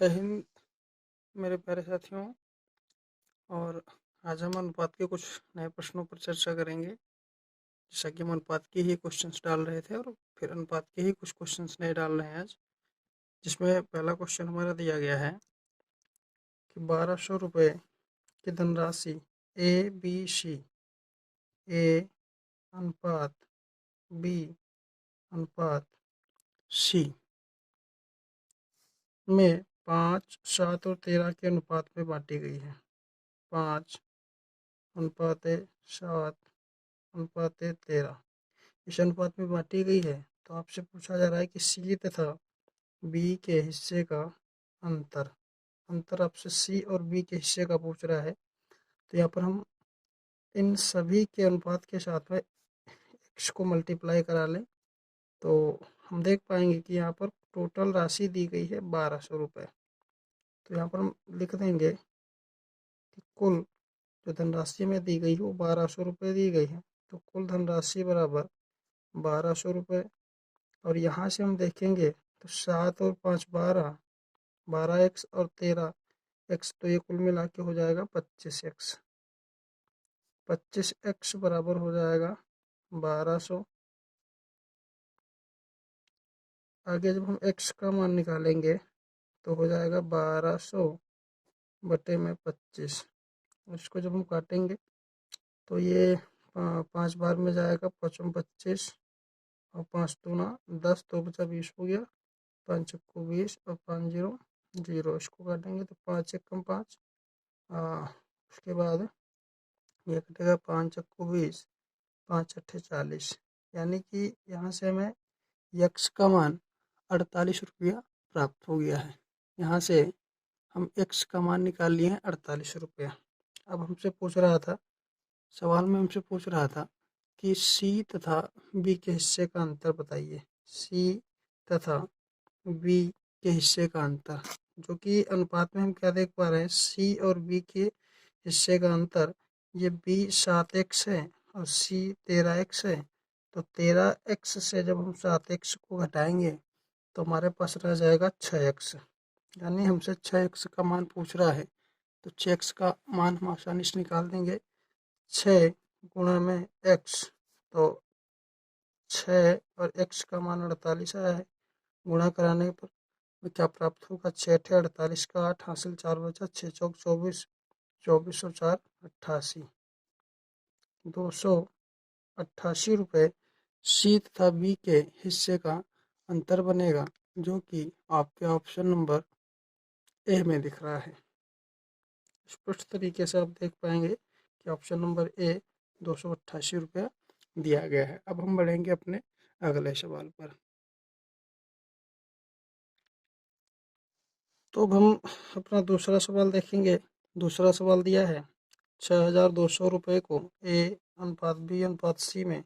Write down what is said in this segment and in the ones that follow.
जय हिंद मेरे प्यारे साथियों। और आज हम अनुपात के कुछ नए प्रश्नों पर चर्चा करेंगे। जैसा कि हम अनुपात के ही क्वेश्चंस डाल रहे थे और फिर अनुपात के ही कुछ क्वेश्चंस नए डाल रहे हैं आज, जिसमें पहला क्वेश्चन हमारा दिया गया है कि 1200 रुपये की धनराशि ए बी सी ए अनुपात बी अनुपात सी में 5, 7 और 13 के अनुपात में बांटी गई है। 5 अनुपात 7 अनुपात 13 इस अनुपात में बांटी गई है। तो आपसे पूछा जा रहा है कि सी तथा बी के हिस्से का अंतर अंतर आपसे सी और बी के हिस्से का पूछ रहा है। तो यहाँ पर हम इन सभी के अनुपात के साथ में एक्स को मल्टीप्लाई करा लें तो हम देख पाएंगे कि यहाँ पर टोटल राशि दी गई है 1200 रुपये। तो यहाँ पर हम लिख देंगे कि कुल जो धनराशि में दी गई है वो 1200 रुपये दी गई है। तो कुल धनराशि बराबर 1200 रुपये। और यहाँ से हम देखेंगे तो 7 और 5 12, 12x और 13x, तो ये कुल मिला के हो जाएगा 25x। 25x बराबर हो जाएगा 1200। आगे जब हम x का मान निकालेंगे तो हो जाएगा 1200 बटे में 25। इसको जब हम काटेंगे तो ये 5 बार में जाएगा, 5 25 और 5 दूना 10, 2 बचा 20 हो गया, 5 को 20 और 5 0 0। इसको काटेंगे तो 5 1 कम 5, उसके बाद ये कटेगा 5 को 20, 5 अट्ठे 40। यानी कि यहाँ से हमें यक्स का मान 48 रुपया प्राप्त हो गया है। यहाँ से हम एक्स का मान निकाल लिए हैं 48 रुपया। अब हमसे पूछ रहा था, सवाल में हमसे पूछ रहा था कि सी तथा बी के हिस्से का अंतर बताइए। सी तथा बी के हिस्से का अंतर, जो कि अनुपात में हम क्या देख पा रहे हैं, सी और बी के हिस्से का अंतर, ये बी 7x है और सी 13x है। तो 13x से जब हम 7x को घटाएंगे तो हमारे पास रह जाएगा 6x। यानी हमसे 6x का मान पूछ रहा है। तो 6x का मान हम आसानी से निकाल देंगे। 6 गुणा में x, तो 6 और x का मान 48 आया है। गुणा कराने पर क्या प्राप्त होगा, 6 अठे 48 का 8 हासिल 4 बचा, 6 चौक 24, 24 और 4 88, 288 रुपये सी तथा बी के हिस्से का अंतर बनेगा, जो कि आपके ऑप्शन नंबर ए में दिख रहा है। स्पष्ट तरीके से आप देख पाएंगे कि ऑप्शन नंबर ए 288 रुपया दिया गया है। अब हम बढ़ेंगे अपने अगले सवाल पर। तो अब हम अपना दूसरा सवाल देखेंगे। दूसरा सवाल दिया है 6200 रुपये को ए अनुपात बी अनुपात सी में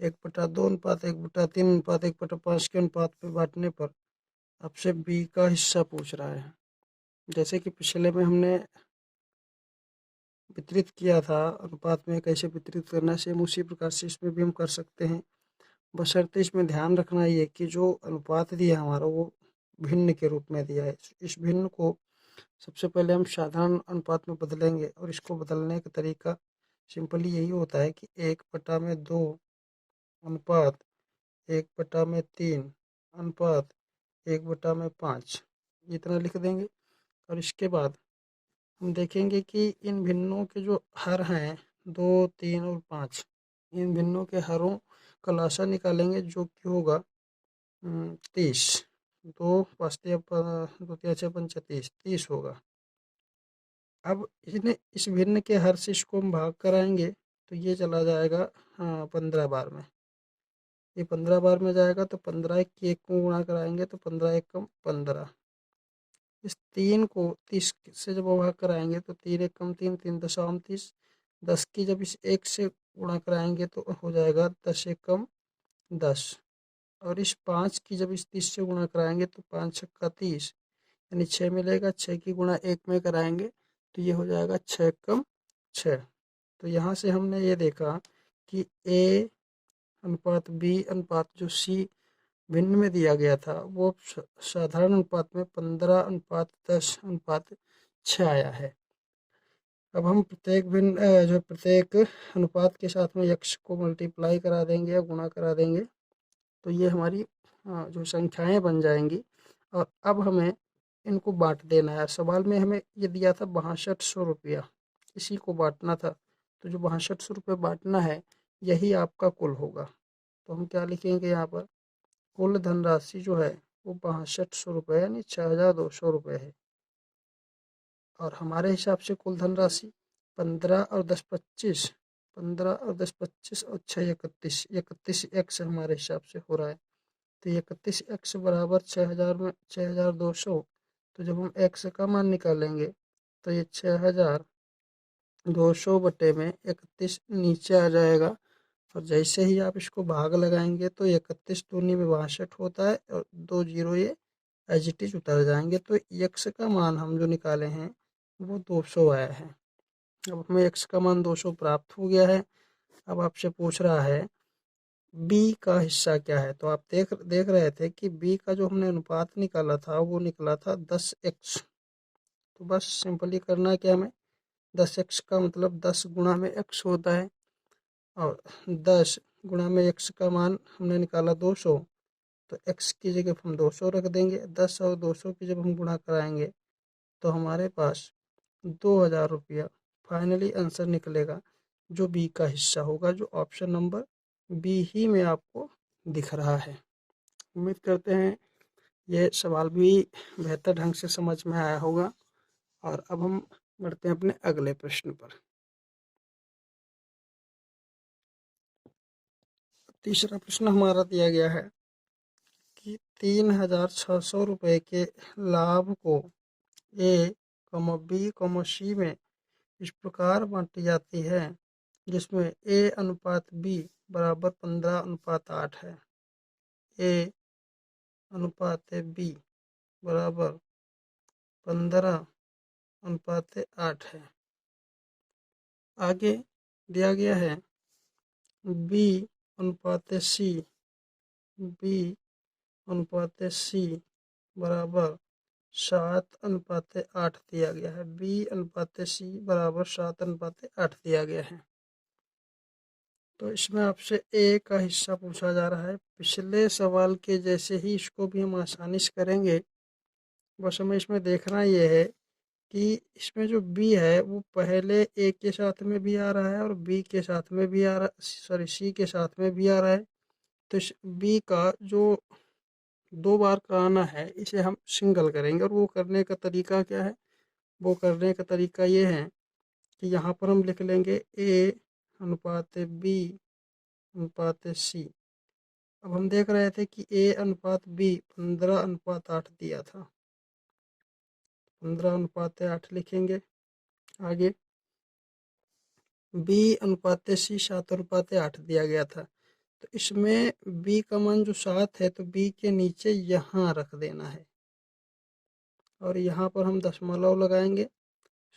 1/2 अनुपात 1/3 अनुपात 1/5 के अनुपात में बांटने पर आपसे बी का हिस्सा पूछ रहा है। जैसे कि पिछले में हमने वितरित किया था अनुपात में कैसे वितरित करना है, सेम उसी प्रकार से इसमें भी हम कर सकते हैं। बशर्ते इसमें ध्यान रखना ये कि जो अनुपात दिया हमारा वो भिन्न के रूप में दिया है। इस भिन्न को सबसे पहले हम साधारण अनुपात में बदलेंगे और इसको बदलने का तरीका सिंपली यही होता है कि 1/2 अनुपात 1/3 अनुपात 1/5 इतना लिख देंगे। और इसके बाद हम देखेंगे कि इन भिन्नों के जो हर हैं 2, 3 और 5, इन भिन्नों के हरों का लासा निकालेंगे, जो कि होगा 30। 2 5 2 3 6 5 30, 30 होगा। अब इस भिन्न के हर से इसको हम भाग कराएंगे तो ये चला जाएगा 15 बार में। ये 15 बार में जाएगा तो 15 की 1 को गुणा कराएंगे तो 15 1 कम 15। इस 3 को 30 से जब भाग कराएंगे तो 3 1 कम 3, 3 दशम 30। 10 की जब इस 1 से गुणा कराएंगे तो हो जाएगा 10 1 कम 10। और इस 5 की जब इस 30 से गुणा कराएंगे तो 5 छक्का 30, यानी 6 मिलेगा। 6 की गुणा 1 में कराएंगे तो ये हो जाएगा 6 कम 6। तो यहाँ से हमने ये देखा कि ए अनुपात बी अनुपात जो सी भिन्न में दिया गया था वो साधारण अनुपात में 15:10:6 आया है। अब हम प्रत्येक अनुपात के साथ में यक्ष को मल्टीप्लाई करा देंगे या गुणा करा देंगे, तो ये हमारी जो संख्याएं बन जाएंगी। और अब हमें इनको बांट देना है। सवाल में हमें ये दिया था 6200 रुपया, इसी को बांटना था। तो जो 6200 रुपये बांटना है यही आपका कुल होगा। तो हम क्या लिखेंगे यहाँ पर, कुल धनराशि जो है वो 6200 रुपये यानी 6200 रुपये है। और हमारे हिसाब से कुल धनराशि 15 और 10 25, 15 और 10 25 और 6 31, 31 हमारे हिसाब से हो रहा है। तो 31 बराबर 6000 में 6200। तो जब हम एक्स का मान निकालेंगे तो ये 6200 बटे में 31 नीचे आ जाएगा। और जैसे ही आप इसको भाग लगाएंगे तो 31 दूनी में 62 होता है और 2 जीरो ये एज इट इज उतर जाएंगे। तो यक्स का मान हम जो निकाले हैं वो 200 आया है। अब हमें एक्स का मान 200 प्राप्त हो गया है। अब आपसे पूछ रहा है बी का हिस्सा क्या है। तो आप देख रहे थे कि बी का जो हमने अनुपात निकाला था वो निकला था 10x। तो बस सिंपली करना है कि हमें 10x का मतलब 10 गुणा में x होता है, और 10 गुणा में x का मान हमने निकाला 200। तो x की जगह हम 200 रख देंगे। 10 और 200 की जब हम गुणा कराएंगे तो हमारे पास 2000 रुपया फाइनली आंसर निकलेगा, जो बी का हिस्सा होगा, जो ऑप्शन नंबर बी ही में आपको दिख रहा है। उम्मीद करते हैं ये सवाल भी बेहतर ढंग से समझ में आया होगा। और अब हम बढ़ते हैं अपने अगले प्रश्न पर। तीसरा प्रश्न हमारा दिया गया है कि 3600 रुपये के लाभ को ए बी सी में इस प्रकार बांटी जाती है जिसमें ए अनुपात बी बराबर 15:8 है। ए अनुपात बी बराबर 15:8 है। आगे दिया गया है बी अनुपात सी बराबर 7:8 दिया गया है। बी अनुपात सी बराबर 7:8 दिया गया है। तो इसमें आपसे ए का हिस्सा पूछा जा रहा है। पिछले सवाल के जैसे ही इसको भी हम आसानी से करेंगे। बस हमें इसमें देखना ये है कि इसमें जो बी है वो पहले ए के साथ में भी आ रहा है और बी के साथ में भी आ रहा, सॉरी सी के साथ में भी आ रहा है। तो इस बी का जो 2 बार का आना है इसे हम सिंगल करेंगे। और वो करने का तरीका क्या है, वो करने का तरीका ये है कि यहाँ पर हम लिख लेंगे ए अनुपात बी अनुपात सी। अब हम देख रहे थे कि ए अनुपात बी 15:8 दिया था, 15:8 लिखेंगे। आगे बी अनुपात सी 7:8 दिया गया था। तो इसमें बी का मान जो 7 है तो बी के नीचे यहाँ रख देना है और यहाँ पर हम दशमलव लगाएंगे,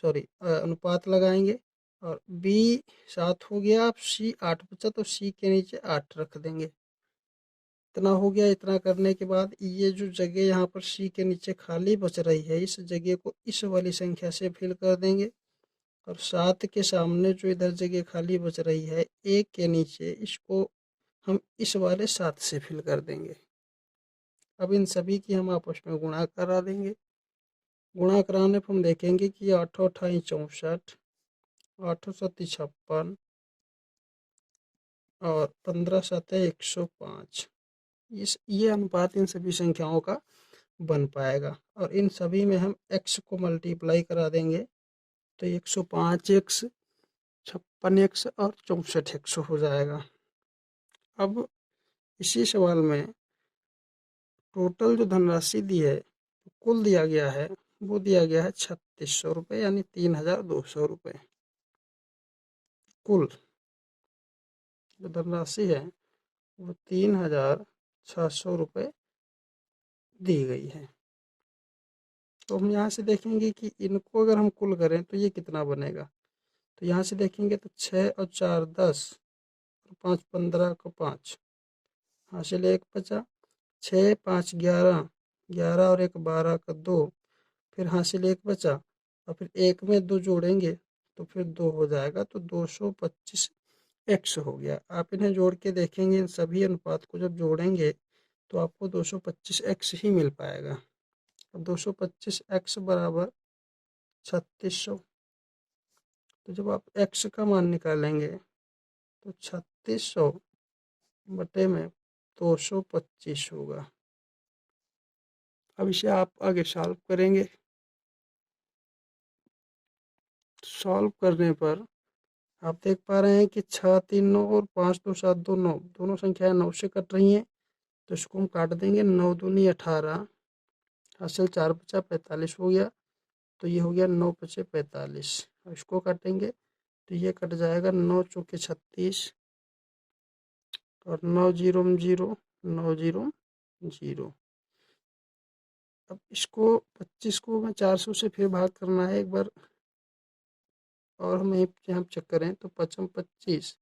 सॉरी अनुपात लगाएंगे। और बी 7 हो गया, अब सी 8 बचा तो सी के नीचे 8 रख देंगे। इतना हो गया। इतना करने के बाद ये जो जगह यहाँ पर सी के नीचे खाली बच रही है इस जगह को इस वाली संख्या से फिल कर देंगे। और 7 के सामने जो इधर जगह खाली बच रही है एक के नीचे, इसको हम इस वाले 7 से फिल कर देंगे। अब इन सभी की हम आपस में गुणा करा देंगे। गुणा कराने पर हम देखेंगे कि 8 8 64, 8 7 56 और 15 7 105। ये अनुपात इन सभी संख्याओं का बन पाएगा। और इन सभी में हम x को मल्टीप्लाई करा देंगे तो 105x, 56x और 64x हो जाएगा। अब इसी सवाल में टोटल जो धनराशि दी है, कुल दिया गया है, वो दिया गया है 3600 रुपये यानी 3200 रुपये। कुल जो धनराशि है वो 3600 रुपये दी गई है। तो हम यहाँ से देखेंगे कि इनको अगर हम कुल करें तो ये कितना बनेगा। तो यहाँ से देखेंगे तो 6 और 4 10 और 5 15 को 5 हासिल 1 बचा। 6 5 11, 11 और 1 12 का 2, फिर हासिल 1 बचा और फिर 1 में 2 जोड़ेंगे तो फिर 2 हो जाएगा, तो 225 एक्स हो गया। आप इन्हें जोड़ के देखेंगे, इन सभी अनुपात को जब जोड़ेंगे तो आपको 225 एक्स ही मिल पाएगा। अब 225 एक्स बराबर 3600। तो जब आप एक्स का मान निकालेंगे तो 3600 बटे में 225 होगा। अब इसे आप आगे सॉल्व करेंगे। सॉल्व करने पर आप देख पा रहे हैं कि 6 3 9 और 5 2 7 2 9, दोनों संख्याएं 9 से कट रही हैं, तो इसको हम काट देंगे। 9 दूनी 18, हासिल 4 बचा 45 हो गया, तो ये हो गया 9 बचे 45। अब इसको काटेंगे तो ये कट जाएगा, 9 चौके 36 और 9 जीरो में 0, 9 जीरो 0। अब इसको 25 को मैं 400 से फिर भाग करना है एक बार, और हम यहाँ चेक करें तो 55 25,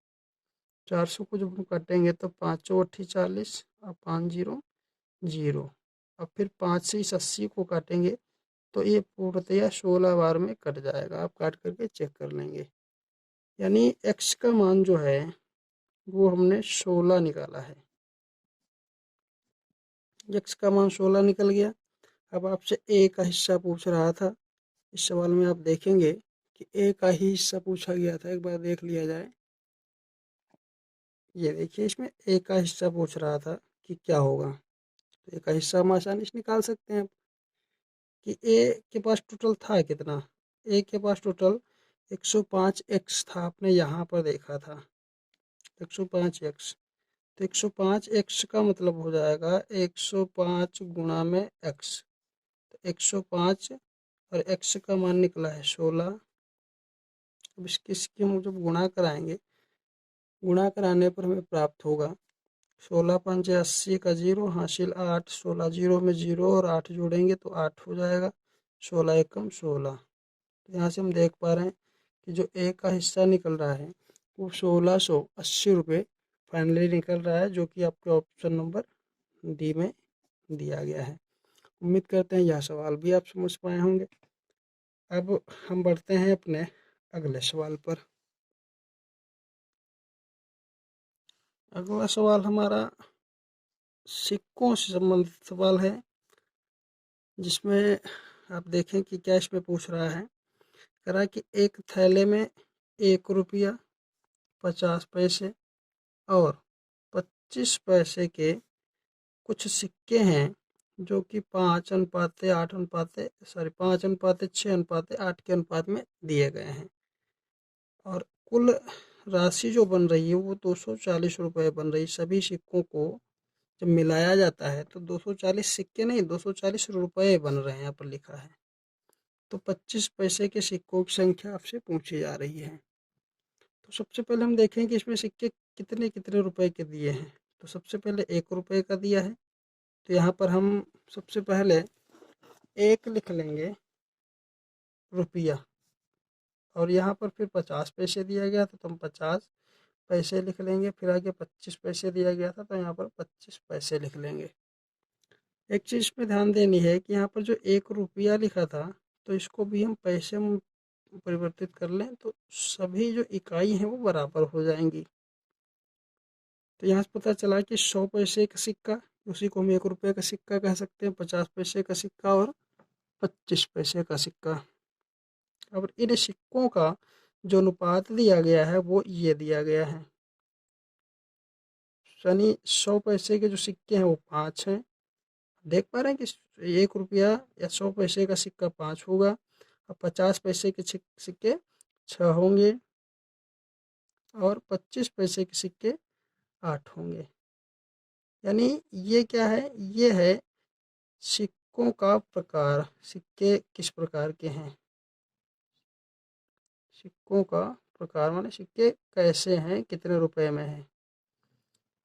400 को जब हम काटेंगे तो 5 चौठी 40 और 5 जीरो 0। अब फिर 5 से इस 80 को काटेंगे तो ये पूर्णतया 16 बार में कट जाएगा। आप काट करके चेक कर लेंगे। यानी एक्स का मान जो है वो हमने 16 निकाला है। एक्स का मान 16 निकल गया। अब आपसे ए का हिस्सा पूछ रहा था। इस सवाल में आप देखेंगे कि ए का ही हिस्सा पूछा गया था, एक बार देख लिया जाए। ये देखिए, इसमें ए का हिस्सा पूछ रहा था कि क्या होगा। तो ए का हिस्सा हम आसानी से निकाल सकते हैं कि ए के पास टोटल था कितना। ए के पास टोटल 105 एक्स था, आपने यहाँ पर देखा था 105 एक्स। तो 105 एक्स का मतलब हो जाएगा 105 गुणा में एक्स। तो 105 और एक्स का मान निकला है 16। अब इसकी हम जब गुणा कराएंगे, गुणा कराने पर हमें प्राप्त होगा 16 5 80 का 0, हासिल 8, 16 जीरो में 0 और 8 जोड़ेंगे तो 8 हो जाएगा, 16 एकम 16। तो यहाँ से हम देख पा रहे हैं कि जो ए का हिस्सा निकल रहा है वो 1680 रुपये फाइनली निकल रहा है, जो कि आपके ऑप्शन नंबर डी में दिया गया है। उम्मीद करते हैं यह सवाल भी आप समझ पाए होंगे। अब हम बढ़ते हैं अपने अगले सवाल पर। अगला सवाल हमारा सिक्कों से संबंधित सवाल है, जिसमें आप देखें कि क्या इसमें पूछ रहा है। कह रहा है कि एक थैले में 1 रुपया 50 पैसे और 25 पैसे के कुछ सिक्के हैं जो कि 5:6:8 के अनुपात में दिए गए हैं, और कुल राशि जो बन रही है वो 240 रुपये बन रही। सभी सिक्कों को जब मिलाया जाता है तो 240 सिक्के नहीं, 240 रुपये बन रहे हैं, यहाँ पर लिखा है। तो 25 पैसे के सिक्कों की संख्या आपसे पूछी जा रही है। तो सबसे पहले हम देखें कि इसमें सिक्के कितने कितने रुपए के दिए हैं। तो सबसे पहले 1 रुपये का दिया है, तो यहाँ पर हम सबसे पहले 1 लिख लेंगे रुपया, और यहाँ पर फिर 50 पैसे दिया गया था तो हम 50 पैसे लिख लेंगे। फिर आगे 25 पैसे दिया गया था तो यहाँ पर 25 पैसे लिख लेंगे। एक चीज़ पे ध्यान देनी है कि यहाँ पर जो 1 रुपया लिखा था तो इसको भी हम पैसे में परिवर्तित कर लें तो सभी जो इकाई हैं वो बराबर हो जाएंगी। तो यहाँ से पता चला कि 100 पैसे का सिक्का, उसी को हम 1 रुपये का सिक्का कह सकते हैं, 50 पैसे का सिक्का और 25 पैसे का सिक्का। अब इन सिक्कों का जो अनुपात दिया गया है वो ये दिया गया है, यानी 100 पैसे के जो सिक्के हैं वो 5 हैं। देख पा रहे हैं कि 1 रुपया या 100 पैसे का सिक्का 5 होगा, और 50 पैसे के सिक्के 6 होंगे, और 25 पैसे के सिक्के 8 होंगे। यानी ये क्या है, ये है सिक्कों का प्रकार, सिक्के किस प्रकार के हैं। सिक्कों का प्रकार माने सिक्के कैसे हैं, कितने रुपए में हैं।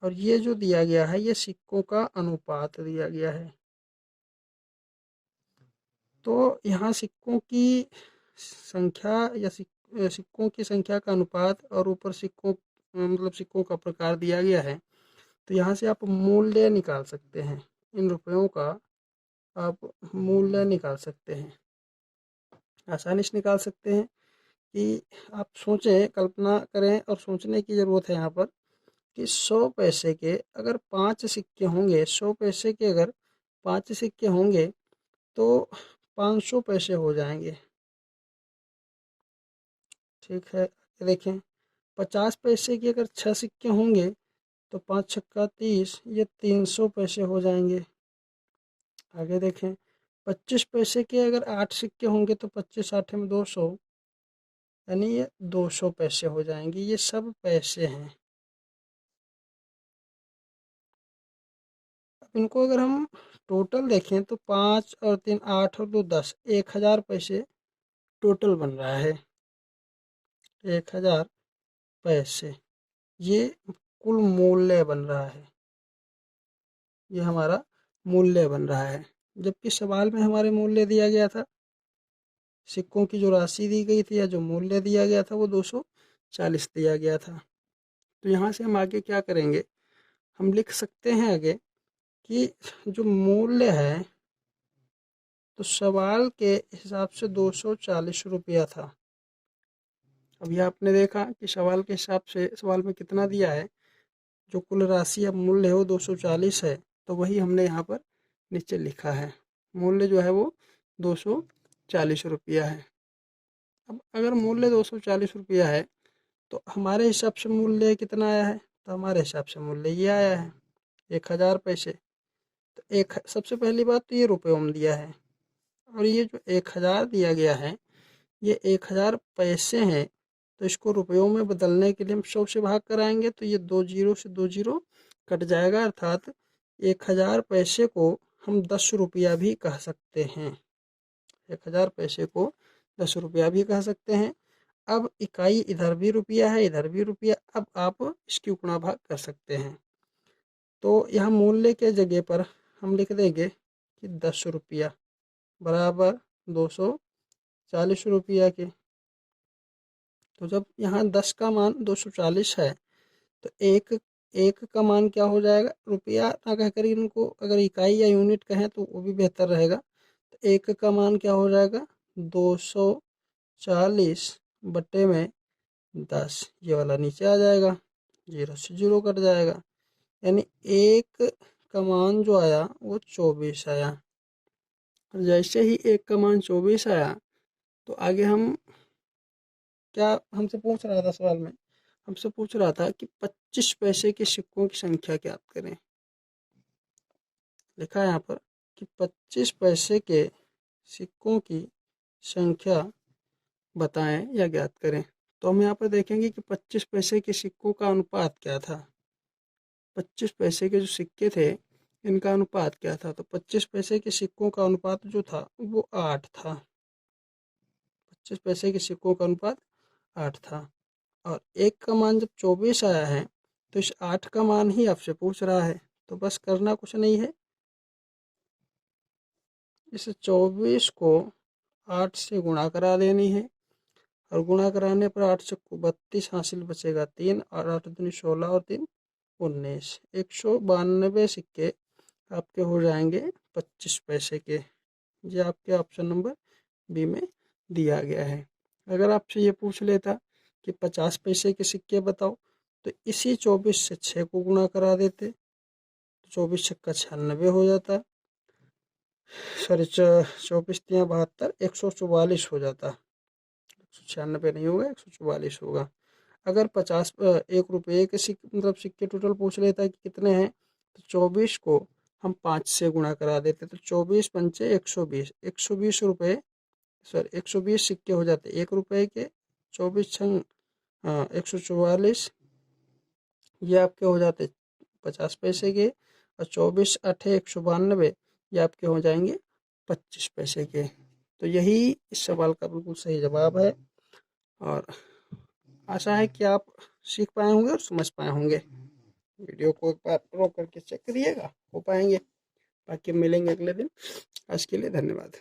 और ये जो दिया गया है ये सिक्कों का अनुपात दिया गया है। तो यहाँ सिक्कों की संख्या या सिक्कों की संख्या का अनुपात और ऊपर सिक्कों मतलब सिक्कों का प्रकार दिया गया है। तो यहाँ से आप मूल्य निकाल सकते हैं। इन रुपयों का आप मूल्य निकाल सकते हैं, आसानी से निकाल सकते हैं। कि आप सोचें, कल्पना करें और सोचने की ज़रूरत है यहाँ पर कि 100 पैसे के अगर 5 सिक्के होंगे, 100 पैसे के अगर 5 सिक्के होंगे तो 500 पैसे हो जाएंगे। ठीक है, देखें 50 पैसे के अगर 6 सिक्के होंगे तो 5 छक्का 30, ये 300 पैसे हो जाएंगे। आगे देखें 25 पैसे के अगर 8 सिक्के होंगे तो 25 8 में 200, यानी ये 200 पैसे हो जाएंगे। ये सब पैसे हैं। अब इनको अगर हम टोटल देखें तो 5 और 3 8 और 2 10, 1000 पैसे टोटल बन रहा है। 1000 पैसे ये कुल मूल्य बन रहा है, ये हमारा मूल्य बन रहा है। जबकि सवाल में हमारे मूल्य दिया गया था, सिक्कों की जो राशि दी गई थी या जो मूल्य दिया गया था वो 240 दिया गया था। तो यहाँ से हम आगे क्या करेंगे, हम लिख सकते हैं आगे कि जो मूल्य है तो सवाल के हिसाब से 240 रुपया था। अभी आपने देखा कि सवाल के हिसाब से सवाल में कितना दिया है, जो कुल राशि अब मूल्य है वो 240 है, तो वही हमने यहाँ पर नीचे लिखा है। मूल्य जो है वो 240 रुपया है। अब अगर मूल्य 240 रुपया है तो हमारे हिसाब से मूल्य कितना आया है, तो हमारे हिसाब से मूल्य ये आया है 1000 पैसे। तो एक सबसे पहली बात तो ये रुपयों में दिया है, और ये जो 1000 दिया गया है ये 1000 पैसे हैं। तो इसको रुपयों में बदलने के लिए हम 100 से भाग कराएंगे तो ये 2 जीरो से 2 जीरो कट जाएगा, अर्थात 1000 पैसे को हम 10 रुपया भी कह सकते हैं। 1000 पैसे को 10 रुपया भी कह सकते हैं। अब इकाई इधर भी रुपया है, इधर भी रुपया, अब आप इसकी गुणा भाग कर सकते हैं। तो यहाँ मूल्य के जगह पर हम लिख देंगे कि 10 रुपया बराबर 240 रुपया के। तो जब यहाँ 10 का मान 240 है तो एक एक का मान क्या हो जाएगा, रुपया ना कहकर इनको अगर इकाई या यूनिट कहें तो वो भी बेहतर रहेगा। तो एक का मान क्या हो जाएगा, 240 बटे में 10, ये वाला नीचे आ जाएगा, जीरो से जीरो कट जाएगा, यानी एक का मान जो आया वो 24 आया। और जैसे ही एक का मान 24 आया तो आगे हम क्या हमसे पूछ रहा था सवाल में, हमसे पूछ रहा था कि 25 पैसे के सिक्कों की संख्या ज्ञात करें। लिखा है यहाँ पर कि 25 पैसे के सिक्कों की संख्या बताएं या ज्ञात करें। तो हम यहाँ पर देखेंगे कि 25 पैसे के सिक्कों का अनुपात क्या था। 25 पैसे के जो सिक्के थे इनका अनुपात क्या था, तो 25 पैसे के सिक्कों का अनुपात जो था वो 8 था। 25 पैसे के सिक्कों का अनुपात 8 था। और एक का मान जब 24 आया है तो इस 8 का मान ही आपसे पूछ रहा है, तो बस करना कुछ नहीं है, इस 24 को 8 से गुणा करा देनी है, और गुणा कराने पर 8 से 32 हासिल बचेगा 3, और 8 दूनी 16 और 3 19, 192 सिक्के आपके हो जाएंगे 25 पैसे के। ये आपके ऑप्शन नंबर बी में दिया गया है। अगर आपसे ये पूछ लेता कि 50 पैसे के सिक्के बताओ तो इसी 24 से 6 को गुणा करा देते, तो 24 छक्का 96 हो जाता, सॉरी 24 तियाँ 72, 144 हो जाता, 196 नहीं होगा 144 होगा। अगर 50 1 रुपये के मतलब सिक्के टोटल पूछ लेता कि कितने हैं, तो 24 को हम 5 से गुणा करा देते, तो 24 पंचे 120, 120 रुपये, सॉरी 120 सिक्के हो जाते 1 रुपये के, 24 छंग 144, ये आपके हो जाते 50 पैसे के, और 24 अठे 192, ये आपके हो जाएंगे 25 पैसे के। तो यही इस सवाल का बिल्कुल सही जवाब है, और आशा है कि आप सीख पाए होंगे और समझ पाए होंगे। वीडियो को एक बार रोक करके चेक करिएगा, हो पाएंगे। बाकी मिलेंगे अगले दिन। आज के लिए धन्यवाद।